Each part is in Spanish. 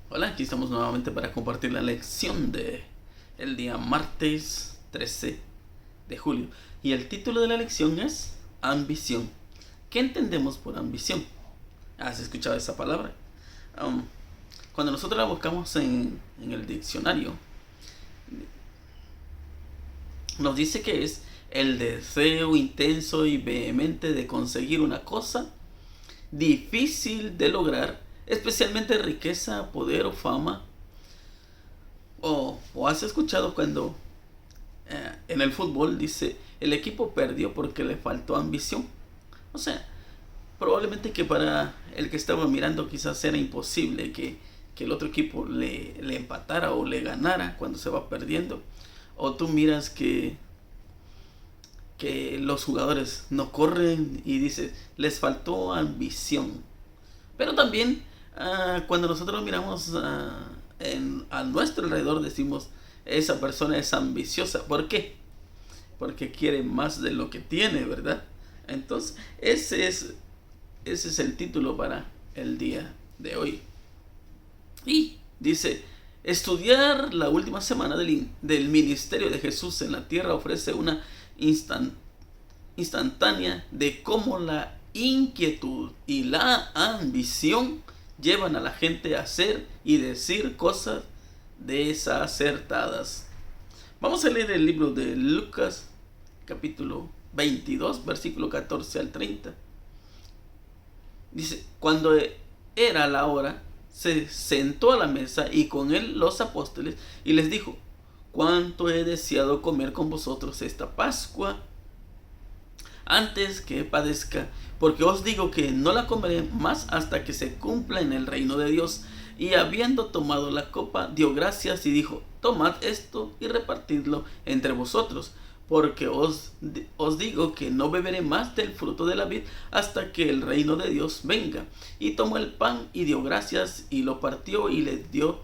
Hola, aquí estamos nuevamente para compartir la lección de el día martes 13 de julio. Y el título de la lección es ambición. ¿Qué entendemos por ambición? ¿Has escuchado esa palabra? Um, Cuando nosotros la buscamos en el diccionario, nos dice que es el deseo intenso y vehemente de conseguir una cosa difícil de lograr, especialmente riqueza, poder o fama. O has escuchado cuando en el fútbol dice el equipo perdió porque le faltó ambición. O sea, probablemente que para el que estaba mirando quizás era imposible que el otro equipo le empatara o le ganara cuando se va perdiendo. O tú miras que los jugadores no corren y dices, les faltó ambición. Pero también cuando nosotros miramos a nuestro alrededor decimos, esa persona es ambiciosa. ¿Por qué? Porque quiere más de lo que tiene, ¿verdad? Entonces, ese es el título para el día de hoy. Y dice, estudiar la última semana del ministerio de Jesús en la tierra ofrece una instantánea de cómo la inquietud y la ambición llevan a la gente a hacer y decir cosas desacertadas. Vamos a leer el libro de Lucas, capítulo 22, versículo 14 al 30. Dice, cuando era la hora, se sentó a la mesa y con él los apóstoles y les dijo, cuánto he deseado comer con vosotros esta Pascua antes que padezca, porque os digo que no la comeré más hasta que se cumpla en el reino de Dios. Y habiendo tomado la copa, dio gracias y dijo, tomad esto y repartidlo entre vosotros, porque os digo que no beberé más del fruto de la vid hasta que el reino de Dios venga. Y tomó el pan y dio gracias y lo partió y les dio,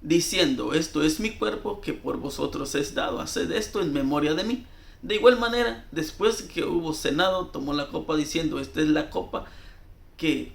diciendo, esto es mi cuerpo que por vosotros es dado, haced esto en memoria de mí. De igual manera, después que hubo cenado, tomó la copa diciendo, esta es la copa que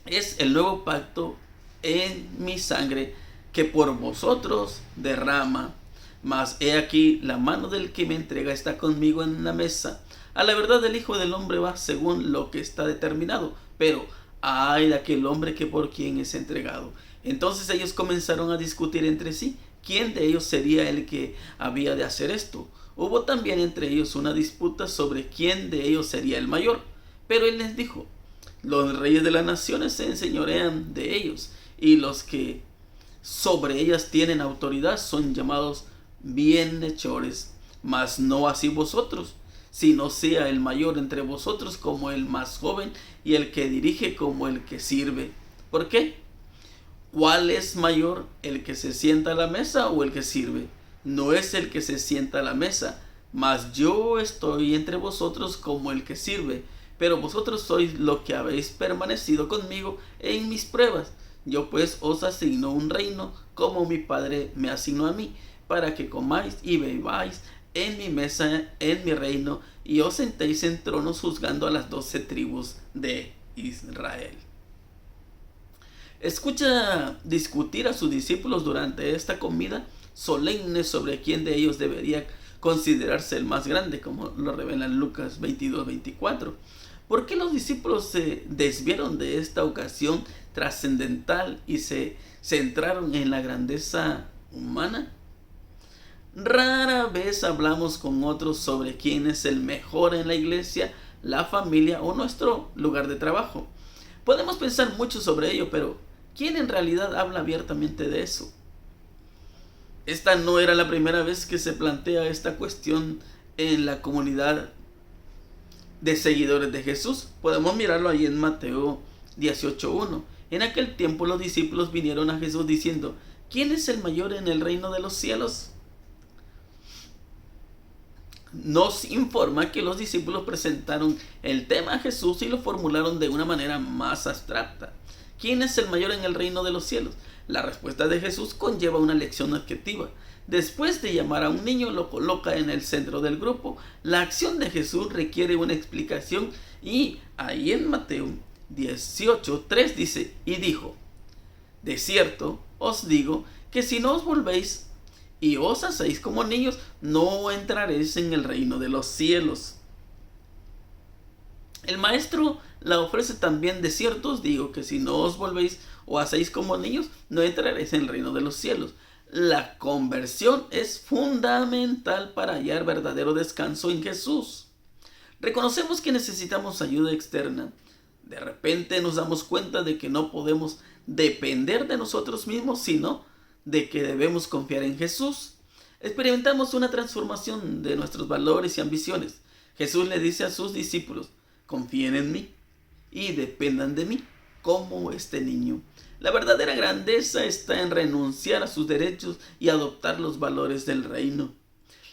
es el nuevo pacto en mi sangre que por vosotros derrama. Mas he aquí la mano del que me entrega está conmigo en la mesa. A la verdad el Hijo del Hombre va según lo que está determinado, pero ay de aquel hombre que por quien es entregado. Entonces ellos comenzaron a discutir entre sí quién de ellos sería el que había de hacer esto. Hubo también entre ellos una disputa sobre quién de ellos sería el mayor. Pero él les dijo, los reyes de las naciones se enseñorean de ellos, y los que sobre ellas tienen autoridad son llamados bienhechores. Mas no así vosotros, sino sea el mayor entre vosotros como el más joven, y el que dirige como el que sirve. ¿Por qué? ¿Cuál es mayor, el que se sienta a la mesa o el que sirve? No es el que se sienta a la mesa, mas yo estoy entre vosotros como el que sirve. Pero vosotros sois lo que habéis permanecido conmigo en mis pruebas. Yo pues os asigno un reino, como mi Padre me asignó a mí, para que comáis y bebáis en mi mesa, en mi reino, y os sentéis en tronos juzgando a las 12 tribus de Israel. Escucha discutir a sus discípulos durante esta comida solemne sobre quién de ellos debería considerarse el más grande, como lo revela en Lucas 22-24. ¿Por qué los discípulos se desviaron de esta ocasión trascendental y se centraron en la grandeza humana? Rara vez hablamos con otros sobre quién es el mejor en la iglesia, la familia o nuestro lugar de trabajo. Podemos pensar mucho sobre ello, pero ¿quién en realidad habla abiertamente de eso? Esta no era la primera vez que se plantea esta cuestión en la comunidad de seguidores de Jesús. Podemos mirarlo ahí en Mateo 18:1. En aquel tiempo los discípulos vinieron a Jesús diciendo, ¿quién es el mayor en el reino de los cielos? Nos informa que los discípulos presentaron el tema a Jesús y lo formularon de una manera más abstracta. ¿Quién es el mayor en el reino de los cielos? La respuesta de Jesús conlleva una lección objetiva. Después de llamar a un niño, lo coloca en el centro del grupo. La acción de Jesús requiere una explicación y ahí en Mateo 18:3 dice, y dijo, De cierto, os digo que si no os volvéis y os hacéis como niños, no entraréis en el reino de los cielos. El maestro la ofrece también: de cierto os digo que si no os volvéis o hacéis como niños, no entraréis en el reino de los cielos. La conversión es fundamental para hallar verdadero descanso en Jesús. Reconocemos que necesitamos ayuda externa. De repente nos damos cuenta de que no podemos depender de nosotros mismos, sino de que debemos confiar en Jesús. Experimentamos una transformación de nuestros valores y ambiciones. Jesús le dice a sus discípulos: confíen en mí y dependan de mí como este niño. La verdadera grandeza está en renunciar a sus derechos y adoptar los valores del reino.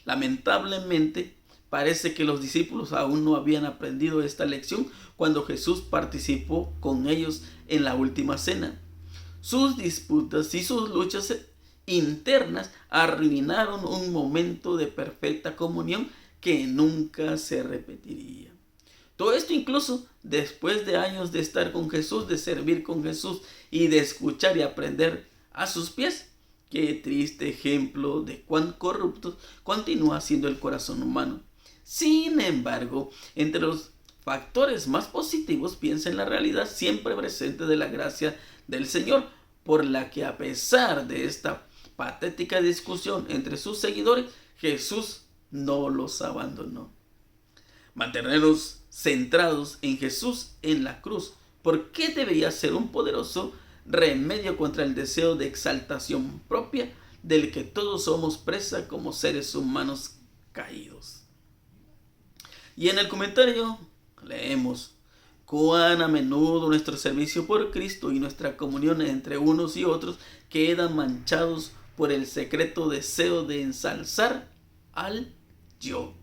Lamentablemente, parece que los discípulos aún no habían aprendido esta lección cuando Jesús participó con ellos en la última cena. Sus disputas y sus luchas internas arruinaron un momento de perfecta comunión que nunca se repetiría. Todo esto incluso después de años de estar con Jesús, de servir con Jesús y de escuchar y aprender a sus pies. Qué triste ejemplo de cuán corrupto continúa siendo el corazón humano. Sin embargo, entre los factores más positivos piensa en la realidad siempre presente de la gracia del Señor, por la que a pesar de esta patética discusión entre sus seguidores, Jesús no los abandonó. Mantenernos centrados en Jesús en la cruz, ¿por qué debería ser un poderoso remedio contra el deseo de exaltación propia del que todos somos presa como seres humanos caídos? Y en el comentario leemos: cuán a menudo nuestro servicio por Cristo y nuestra comunión entre unos y otros quedan manchados por el secreto deseo de ensalzar al yo.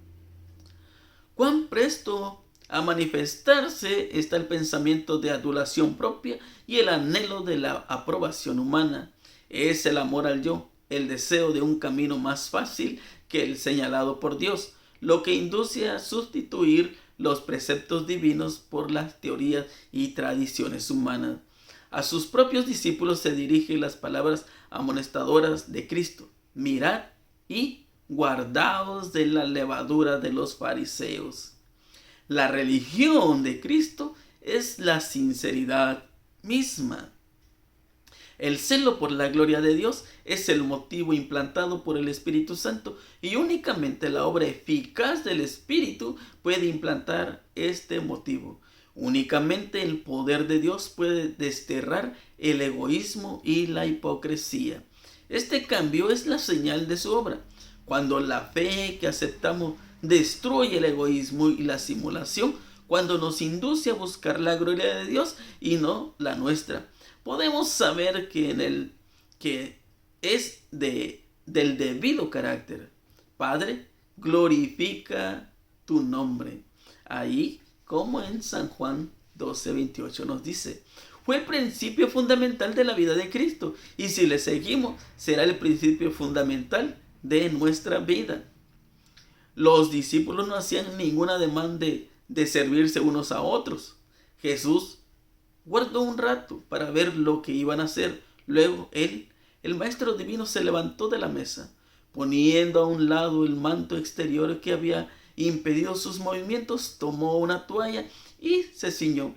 Cuán presto a manifestarse está el pensamiento de adulación propia y el anhelo de la aprobación humana. Es el amor al yo, el deseo de un camino más fácil que el señalado por Dios, lo que induce a sustituir los preceptos divinos por las teorías y tradiciones humanas. A sus propios discípulos se dirigen las palabras amonestadoras de Cristo: mirad y guardaos de la levadura de los fariseos. La religión de Cristo es la sinceridad misma. El celo por la gloria de Dios es el motivo implantado por el Espíritu Santo, y únicamente la obra eficaz del Espíritu puede implantar este motivo. Únicamente el poder de Dios puede desterrar el egoísmo y la hipocresía. Este cambio es la señal de su obra. Cuando la fe que aceptamos destruye el egoísmo y la simulación, cuando nos induce a buscar la gloria de Dios y no la nuestra, podemos saber que es del debido carácter. Padre, glorifica tu nombre. Ahí, como en San Juan 12:28 nos dice, fue el principio fundamental de la vida de Cristo, y si le seguimos, será el principio fundamental de nuestra vida. Los discípulos no hacían ninguna demanda de servirse unos a otros. Jesús guardó un rato para ver lo que iban a hacer. Luego el maestro divino se levantó de la mesa, poniendo a un lado el manto exterior que había impedido sus movimientos, tomó una toalla y se ciñó.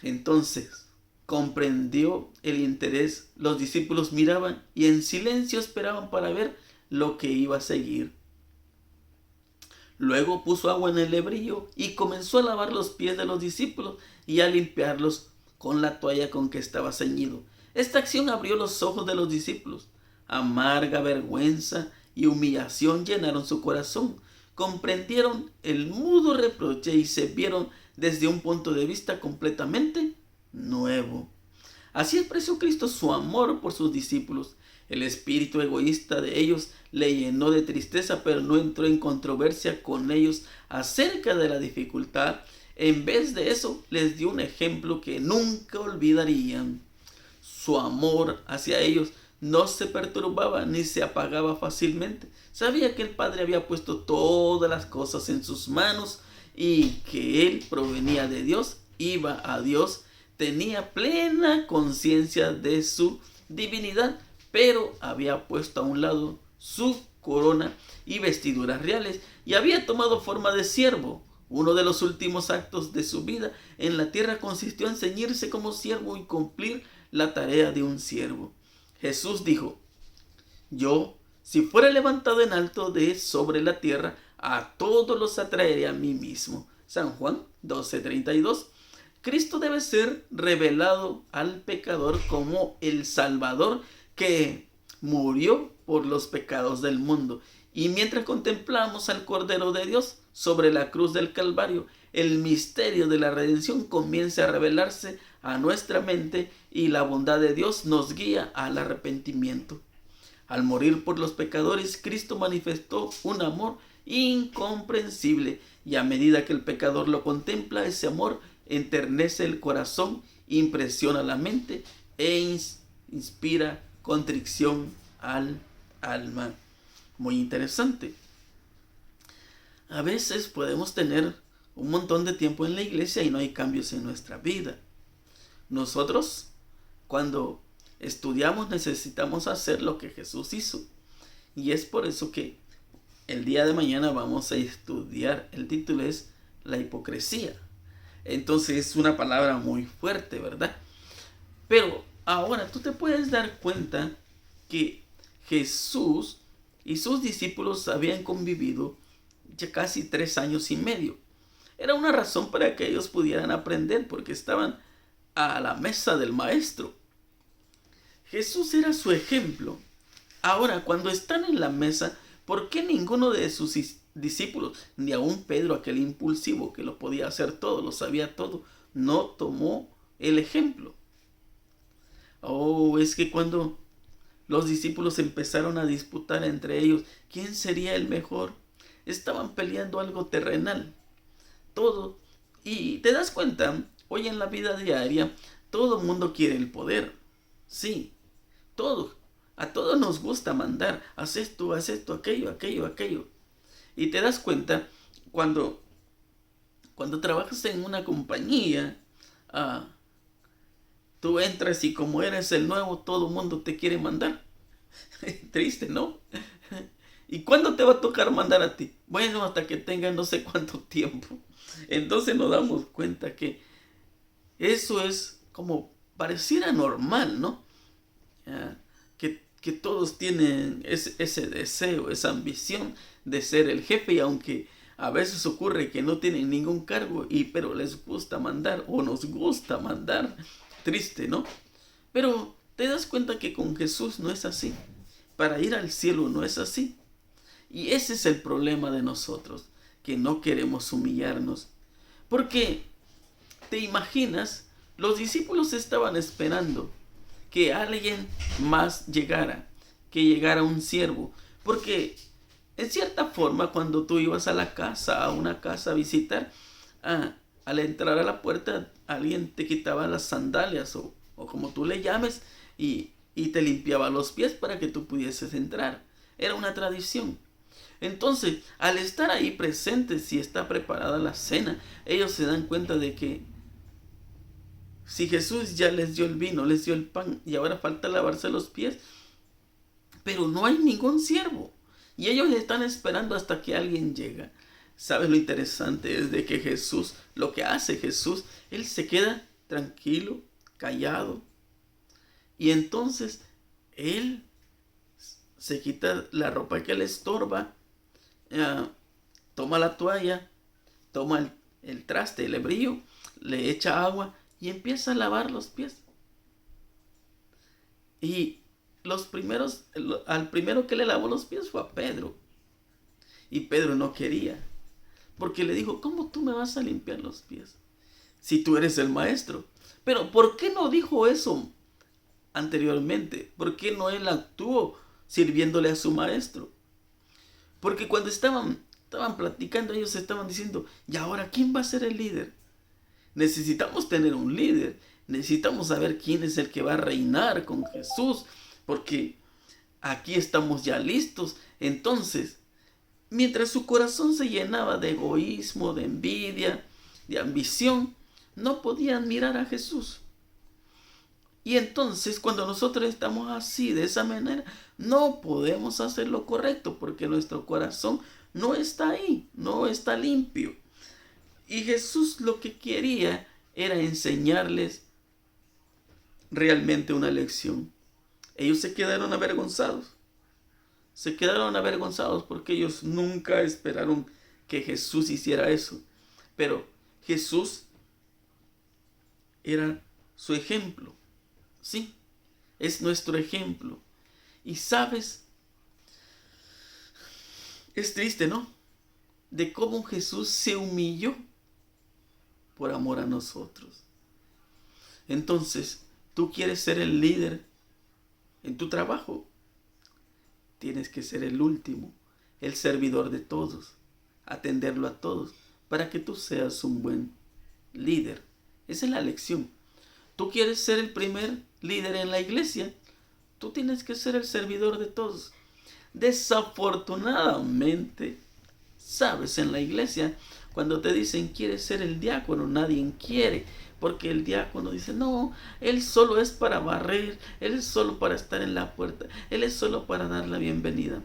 Entonces comprendió el interés. Los discípulos miraban y en silencio esperaban para ver lo que iba a seguir. Luego puso agua en el lebrillo y comenzó a lavar los pies de los discípulos y a limpiarlos con la toalla con que estaba ceñido. Esta acción abrió los ojos de los discípulos. Amarga vergüenza y humillación llenaron su corazón. Comprendieron el mudo reproche y se vieron desde un punto de vista completamente nuevo. Así expresó Cristo su amor por sus discípulos. El espíritu egoísta de ellos le llenó de tristeza, pero no entró en controversia con ellos acerca de la dificultad. En vez de eso, les dio un ejemplo que nunca olvidarían. Su amor hacia ellos no se perturbaba ni se apagaba fácilmente. Sabía que el Padre había puesto todas las cosas en sus manos y que Él provenía de Dios, iba a Dios, tenía plena conciencia de su divinidad, pero había puesto a un lado su corona y vestiduras reales y había tomado forma de siervo. Uno de los últimos actos de su vida en la tierra consistió en ceñirse como siervo y cumplir la tarea de un siervo. Jesús dijo: yo, si fuera levantado en alto de sobre la tierra, a todos los atraeré a mí mismo. San Juan 12:32. Cristo debe ser revelado al pecador como el Salvador que murió por los pecados del mundo. Y mientras contemplamos al Cordero de Dios sobre la cruz del Calvario, el misterio de la redención comienza a revelarse a nuestra mente y la bondad de Dios nos guía al arrepentimiento. Al morir por los pecadores, Cristo manifestó un amor incomprensible y a medida que el pecador lo contempla, ese amor enternece el corazón, impresiona la mente e inspira contrición al alma. Muy interesante. A veces podemos tener un montón de tiempo en la iglesia y no hay cambios en nuestra vida. Nosotros, cuando estudiamos, necesitamos hacer lo que Jesús hizo. Y es por eso que el día de mañana vamos a estudiar. El título es la hipocresía. Entonces es una palabra muy fuerte, ¿verdad? Pero ahora tú te puedes dar cuenta que Jesús y sus discípulos habían convivido ya casi 3 años y medio. Era una razón para que ellos pudieran aprender, porque estaban a la mesa del maestro. Jesús era su ejemplo. Ahora, cuando están en la mesa, ¿por qué ninguno de sus discípulos, ni aun Pedro, aquel impulsivo que lo podía hacer todo, lo sabía todo, no tomó el ejemplo? Es que cuando los discípulos empezaron a disputar entre ellos quién sería el mejor, estaban peleando algo terrenal, todo. Y te das cuenta, hoy en la vida diaria, todo el mundo quiere el poder. Sí, todo. A todos nos gusta mandar, haz esto, aquello. Y te das cuenta cuando trabajas en una compañía, tú entras y como eres el nuevo, todo el mundo te quiere mandar. Triste, ¿no? ¿Y cuándo te va a tocar mandar a ti? Bueno, hasta que tenga no sé cuánto tiempo. Entonces nos damos cuenta que eso es como pareciera normal, ¿no? Que todos tienen ese deseo, esa ambición de ser el jefe, y aunque a veces ocurre que no tienen ningún cargo, pero les gusta mandar o nos gusta mandar. Triste, ¿no? Pero te das cuenta que con Jesús no es así. Para ir al cielo no es así. Y ese es el problema de nosotros, que no queremos humillarnos. Porque, ¿te imaginas? Los discípulos estaban esperando que alguien más llegara, que llegara un siervo. Porque, en cierta forma, cuando tú ibas a una casa a visitar, al entrar a la puerta, alguien te quitaba las sandalias o como tú le llames y te limpiaba los pies para que tú pudieses entrar. Era una tradición. Entonces, al estar ahí presentes, si está preparada la cena, ellos se dan cuenta de que si Jesús ya les dio el vino, les dio el pan y ahora falta lavarse los pies, pero no hay ningún siervo y ellos están esperando hasta que alguien llega. ¿Sabes lo interesante? Es de que Jesús, lo que hace Jesús, Él se queda tranquilo, callado, y entonces Él se quita la ropa que le estorba, toma la toalla, toma el traste, el hebrillo, le echa agua y empieza a lavar los pies. Y al primero que le lavó los pies fue a Pedro. Y Pedro no quería, porque le dijo: ¿cómo tú me vas a limpiar los pies si tú eres el maestro? Pero ¿por qué no dijo eso anteriormente? ¿Por qué no él actuó sirviéndole a su maestro? Porque cuando estaban platicando, ellos estaban diciendo: ¿y ahora quién va a ser el líder? Necesitamos tener un líder. Necesitamos saber quién es el que va a reinar con Jesús, porque aquí estamos ya listos. Entonces, mientras su corazón se llenaba de egoísmo, de envidia, de ambición, no podían mirar a Jesús. Y entonces cuando nosotros estamos así, de esa manera, no podemos hacer lo correcto porque nuestro corazón no está ahí, no está limpio. Y Jesús lo que quería era enseñarles realmente una lección. Ellos se quedaron avergonzados. Se quedaron avergonzados porque ellos nunca esperaron que Jesús hiciera eso. Pero Jesús era su ejemplo. Sí, es nuestro ejemplo. Y sabes, es triste, ¿no? De cómo Jesús se humilló por amor a nosotros. Entonces, tú quieres ser el líder en tu trabajo. Tienes que ser el último, el servidor de todos, atenderlo a todos, para que tú seas un buen líder. Esa es la lección. Tú quieres ser el primer líder en la iglesia, tú tienes que ser el servidor de todos. Desafortunadamente, sabes, en la iglesia, cuando te dicen quieres ser el diácono, nadie quiere. Porque el diácono dice, no, él solo es para barrer, él es solo para estar en la puerta, él es solo para dar la bienvenida.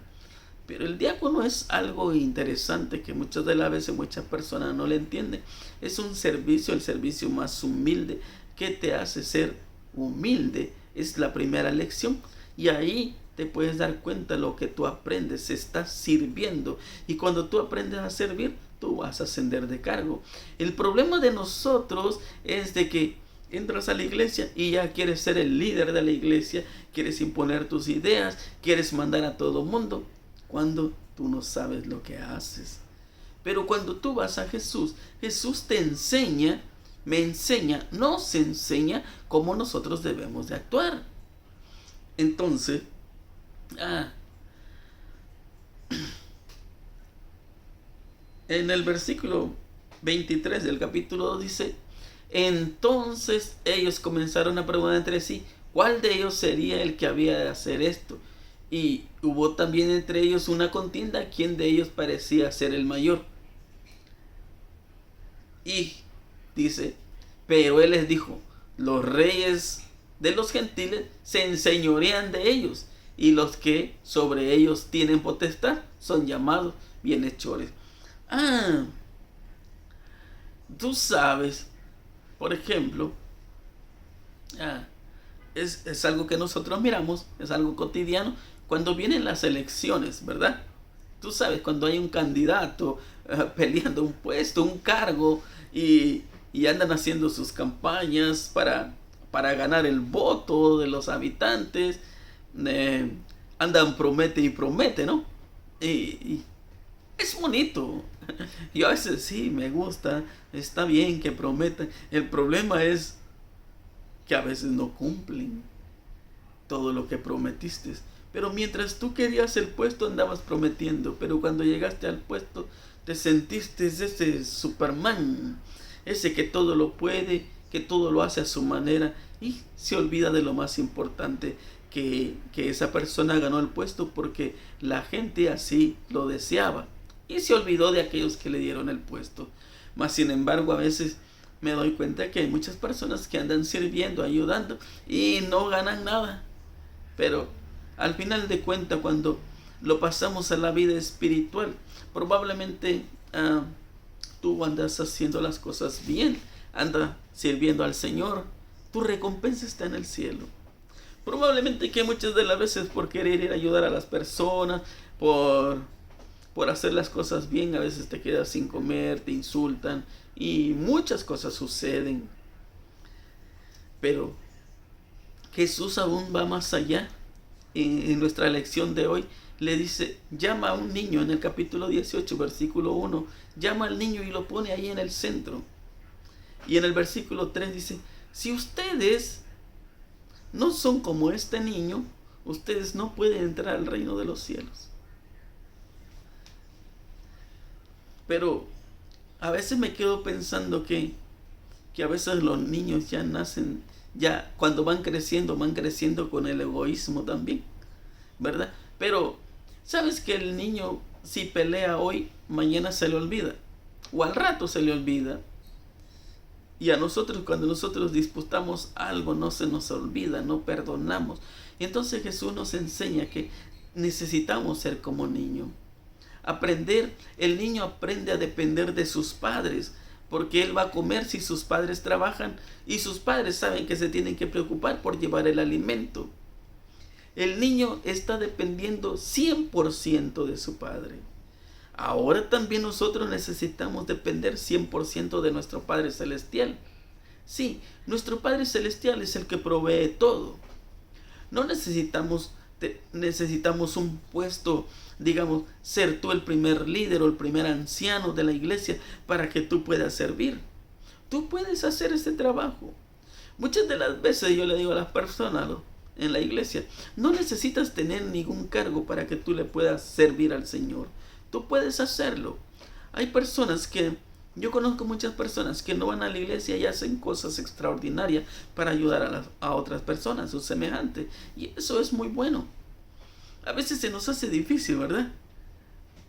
Pero el diácono es algo interesante que muchas de las veces muchas personas no le entienden. Es un servicio, el servicio más humilde que te hace ser humilde. Es la primera lección. Y ahí te puedes dar cuenta de lo que tú aprendes. Estás sirviendo. Y cuando tú aprendes a servir, tú vas a ascender de cargo. El problema de nosotros es de que entras a la iglesia y ya quieres ser el líder de la iglesia, quieres imponer tus ideas, quieres mandar a todo mundo, cuando tú no sabes lo que haces. Pero cuando tú vas a Jesús, Jesús te enseña, me enseña, nos enseña cómo nosotros debemos de actuar. Entonces, en el versículo 23 del capítulo 2 dice, entonces ellos comenzaron a preguntar entre sí, ¿cuál de ellos sería el que había de hacer esto? Y hubo también entre ellos una contienda, quién de ellos parecía ser el mayor. Y dice, pero él les dijo, los reyes de los gentiles se enseñorean de ellos, y los que sobre ellos tienen potestad son llamados bienhechores. Tú sabes, por ejemplo, es algo que nosotros miramos, es algo cotidiano, cuando vienen las elecciones, ¿verdad? Tú sabes, cuando hay un candidato peleando un puesto, un cargo, y andan haciendo sus campañas para ganar el voto de los habitantes, andan promete y promete, ¿no? Y es bonito. Yo a veces sí me gusta, está bien que prometan. El problema es que a veces no cumplen todo lo que prometiste. Pero mientras tú querías el puesto andabas prometiendo, pero cuando llegaste al puesto te sentiste ese Superman, ese que todo lo puede, que todo lo hace a su manera y se olvida de lo más importante, que esa persona ganó el puesto porque la gente así lo deseaba y se olvidó de aquellos que le dieron el puesto. Mas sin embargo a veces me doy cuenta que hay muchas personas que andan sirviendo, ayudando y no ganan nada. Pero al final de cuentas, cuando lo pasamos a la vida espiritual, probablemente tú andas haciendo las cosas bien, andas sirviendo al Señor, tu recompensa está en el cielo. Probablemente que muchas de las veces por querer ir a ayudar a las personas, por hacer las cosas bien, a veces te quedas sin comer, te insultan y muchas cosas suceden. Pero Jesús aún va más allá. En nuestra lección de hoy le dice, llama a un niño en el capítulo 18, versículo 1, llama al niño y lo pone ahí en el centro. Y en el versículo 3 dice, si ustedes no son como este niño, ustedes no pueden entrar al reino de los cielos. Pero a veces me quedo pensando que a veces los niños ya nacen, ya cuando van creciendo con el egoísmo también, ¿verdad? Pero, ¿sabes que el niño si pelea hoy, mañana se le olvida? O al rato se le olvida. Y a nosotros, cuando nosotros disputamos algo, no se nos olvida, no perdonamos. Y entonces Jesús nos enseña que necesitamos ser como niño. El niño aprende a depender de sus padres, porque él va a comer si sus padres trabajan y sus padres saben que se tienen que preocupar por llevar el alimento. El niño está dependiendo 100% de su padre. Ahora también nosotros necesitamos depender 100% de nuestro Padre Celestial. Sí, nuestro Padre Celestial es el que provee todo. No necesitamos un puesto, digamos, ser tú el primer líder o el primer anciano de la iglesia para que tú puedas servir. Tú puedes hacer ese trabajo. Muchas de las veces yo le digo a las personas en la iglesia, no necesitas tener ningún cargo para que tú le puedas servir al Señor. Tú puedes hacerlo. Yo conozco muchas personas que no van a la iglesia y hacen cosas extraordinarias para ayudar a otras personas, sus semejantes. Y eso es muy bueno. A veces se nos hace difícil, ¿verdad?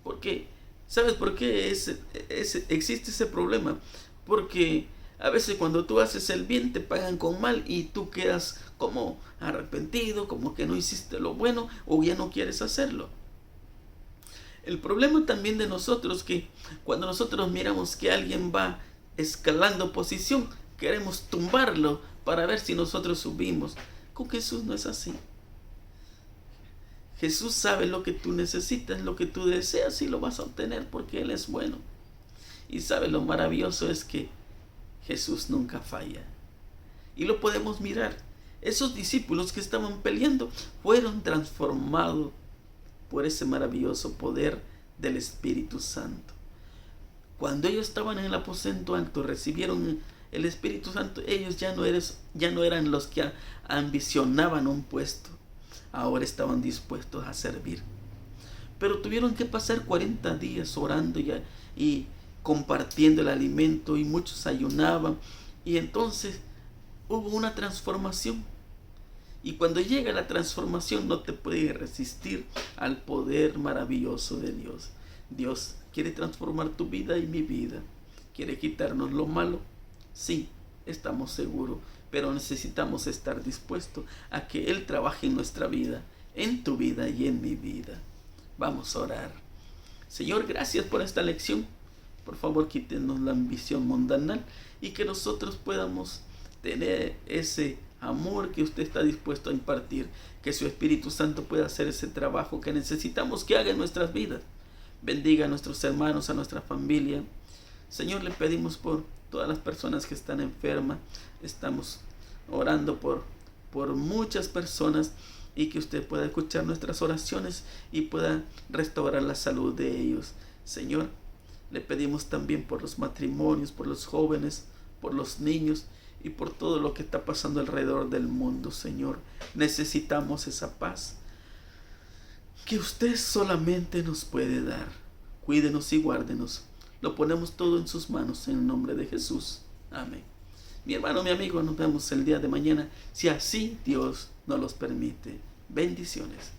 Porque, ¿sabes por qué existe ese problema? Porque a veces cuando tú haces el bien te pagan con mal y tú quedas como arrepentido, como que no hiciste lo bueno o ya no quieres hacerlo. El problema también de nosotros que cuando nosotros miramos que alguien va escalando posición, queremos tumbarlo para ver si nosotros subimos. Con Jesús no es así. Jesús sabe lo que tú necesitas, lo que tú deseas y lo vas a obtener porque Él es bueno. Y sabe lo maravilloso es que Jesús nunca falla. Y lo podemos mirar. Esos discípulos que estaban peleando fueron transformados por ese maravilloso poder del Espíritu Santo. Cuando ellos estaban en el aposento alto, recibieron el Espíritu Santo, ellos ya no eran los que ambicionaban un puesto, ahora estaban dispuestos a servir. Pero tuvieron que pasar 40 días orando y compartiendo el alimento, y muchos ayunaban, y entonces hubo una transformación. Y cuando llega la transformación no te puedes resistir al poder maravilloso de Dios. Dios quiere transformar tu vida y mi vida. ¿Quiere quitarnos lo malo? Sí, estamos seguros, pero necesitamos estar dispuestos a que Él trabaje en nuestra vida, en tu vida y en mi vida. Vamos a orar. Señor, gracias por esta lección. Por favor, quítenos la ambición mundanal y que nosotros podamos tener ese amor que usted está dispuesto a impartir, que su Espíritu Santo pueda hacer ese trabajo que necesitamos que haga en nuestras vidas. Bendiga a nuestros hermanos, a nuestra familia. Señor, le pedimos por todas las personas que están enfermas. Estamos orando por muchas personas y que usted pueda escuchar nuestras oraciones y pueda restaurar la salud de ellos. Señor, le pedimos también por los matrimonios, por los jóvenes, por los niños y por todo lo que está pasando alrededor del mundo, Señor. Necesitamos esa paz que usted solamente nos puede dar. Cuídenos y guárdenos. Lo ponemos todo en sus manos en el nombre de Jesús. Amén. Mi hermano, mi amigo, nos vemos el día de mañana, si así Dios nos los permite. Bendiciones.